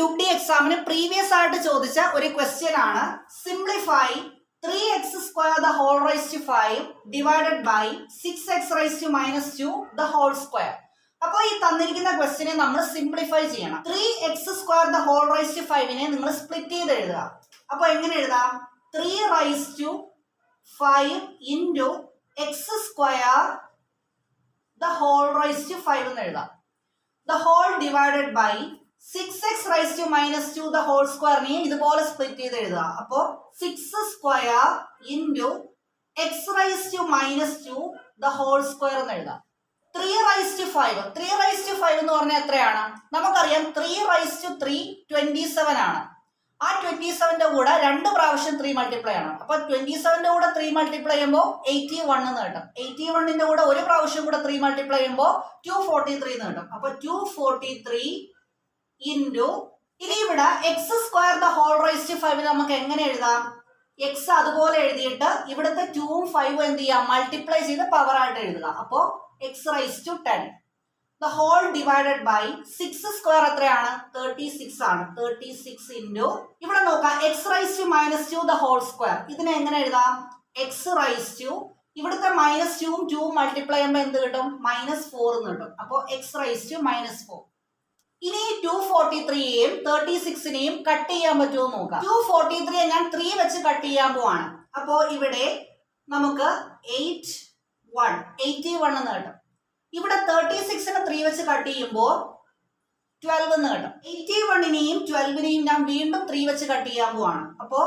Group D എക്സാമിന് previous ആയിട്ട് ചോദിച്ച ഒരു ക്വസ്റ്റ്യൻ ആണ്. Simplify 3x² the whole raised to 5 divided by 6x raised to -2 the whole square. അപ്പോൾ ഈ തന്നിരിക്കുന്ന ക്വസ്റ്റ്യനെ നമ്മൾ സിംപ്ലിഫൈ ചെയ്യണം. 3x² the whole raised to 5നെ നിങ്ങൾ സ്പ്ലിറ്റ് ചെയ്ത് എഴുതുക. അപ്പോൾ എങ്ങനെ എഴുതാം? 3 raised to 5 into x² the whole raised to 5 എന്ന് എഴുതാം. The whole divided by 6x raised to -2 the whole square നെ ഇതുപോലെ സ്പ്ലിറ്റ് ചെയ്ത് എഴുതുക. അപ്പോൾ 6² into x raised to -2 the whole square എന്ന് എഴുതാം. 3 raised to 5 എന്ന് പറഞ്ഞാൽ എത്രയാണ്? നമുക്കറിയാം 3 raised to 3 27 ആണ്. ആ 27ന്റെ കൂടെ 2 പ്രാവശ്യം 3 മൾട്ടിപ്ലൈ ആണ്. അപ്പൊ 27ന്റെ കൂടെ 3 മൾട്ടിപ്ലൈ ചെയ്യുമ്പോൾ 81 എന്ന് കിട്ടും. 81ന്റെ കൂടെ ഒരു പ്രാവശ്യം കൂടെ 3 മൾട്ടിപ്ലൈ ചെയ്യുമ്പോൾ 243 എന്ന് കിട്ടും. അപ്പൊ 243 ഇൻറ്റു ഇനി ഇവിടെ x² the whole raised to 5 നമുക്ക് എങ്ങനെ എഴുതാം? x അതുപോലെ എഴുതിയിട്ട് ഇവിടുത്തെ 2ഉം 5ഉം എന്ത് ചെയ്യാം? മൾട്ടിപ്ലൈ ചെയ്ത് പവർ ആയിട്ട് എഴുതുക. അപ്പോ x raised to 10 the whole divided by 6² എത്രയാണ്? 36 ആണ്. 36 ഇൻറ്റു ഇവിടെ നോക്കാം x raised to -2 the whole square. ഇതിനെ എങ്ങനെ എഴുതാം? x raised to ഇവിടുത്തെ -2ഉം 2ഉം മൾട്ടിപ്ലൈ ചെയ്യുമ്പോൾ എന്ത് കിട്ടും? -4 എന്ന് കിട്ടും. അപ്പോൾ x raised to -4. ഇനി 243യെയും 36നെയും കട്ട് ചെയ്യാൻ പറ്റുമോ നോക്കാം. 243യെ ഞാൻ 3 വെച്ച് കട്ട് ചെയ്യാൻ പോവാണ്. അപ്പോൾ ഇവിടെ നമുക്ക് 81 എന്ന് കിട്ടും. ഇവിടെ 36നെ 3 വെച്ച് കട്ട് ചെയ്യുമ്പോൾ 12 എന്ന് കിട്ടും. 81നെയും 12നെയും ഞാൻ വീണ്ടും 3 വെച്ച് കട്ട് ചെയ്യാൻ പോവാണ്. അപ്പോൾ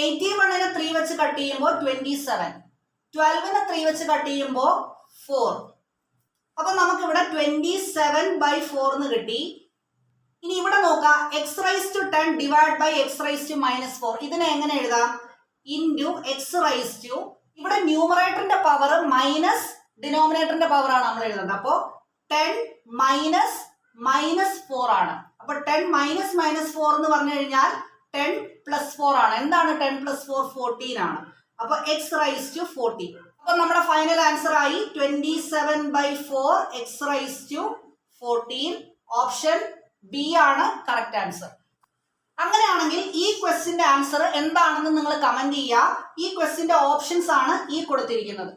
81നെ 3 വെച്ച് കട്ട് ചെയ്യുമ്പോൾ 27, 12നെ 3 വെച്ച് കട്ട് ചെയ്യുമ്പോൾ 4. അപ്പൊ നമുക്ക് ഇവിടെ 27/4 എന്ന് കിട്ടി. ഇനി ഇവിടെ നോക്കാം, x raised to 10 divided by x raised to -4. ഇതിനെ എങ്ങനെ എഴുതാം? ഇൻറ്റു x raised to ഇവിടെ ന്യൂമറേറ്ററിന്റെ പവർ മൈനസ് ഡിനോമിനേറ്ററിന്റെ പവർ ആണ് നമ്മൾ എഴുതുന്നത്. അപ്പോൾ 10 - -4 ആണ്. അപ്പൊ 10 - -4 എന്ന് പറഞ്ഞു കഴിഞ്ഞാൽ 10 + 4 ആണ്. എന്താണ് 10 + 4? 14 ആണ്. അപ്പൊ x raised to 40. അപ്പൊ നമ്മുടെ ഫൈനൽ ആൻസർ ആയി 27/4 x raised to 14. Option B ആണ് കറക്റ്റ് ആൻസർ. അങ്ങനെയാണെങ്കിൽ ഈ ക്വസ്റ്റിന്റെ ആൻസർ എന്താണെന്ന് നിങ്ങൾ കമന്റ് ചെയ്യുക. ഈ ക്വസ്റ്റിന്റെ ഓപ്ഷൻസ് ആണ് ഈ കൊടുത്തിരിക്കുന്നത്.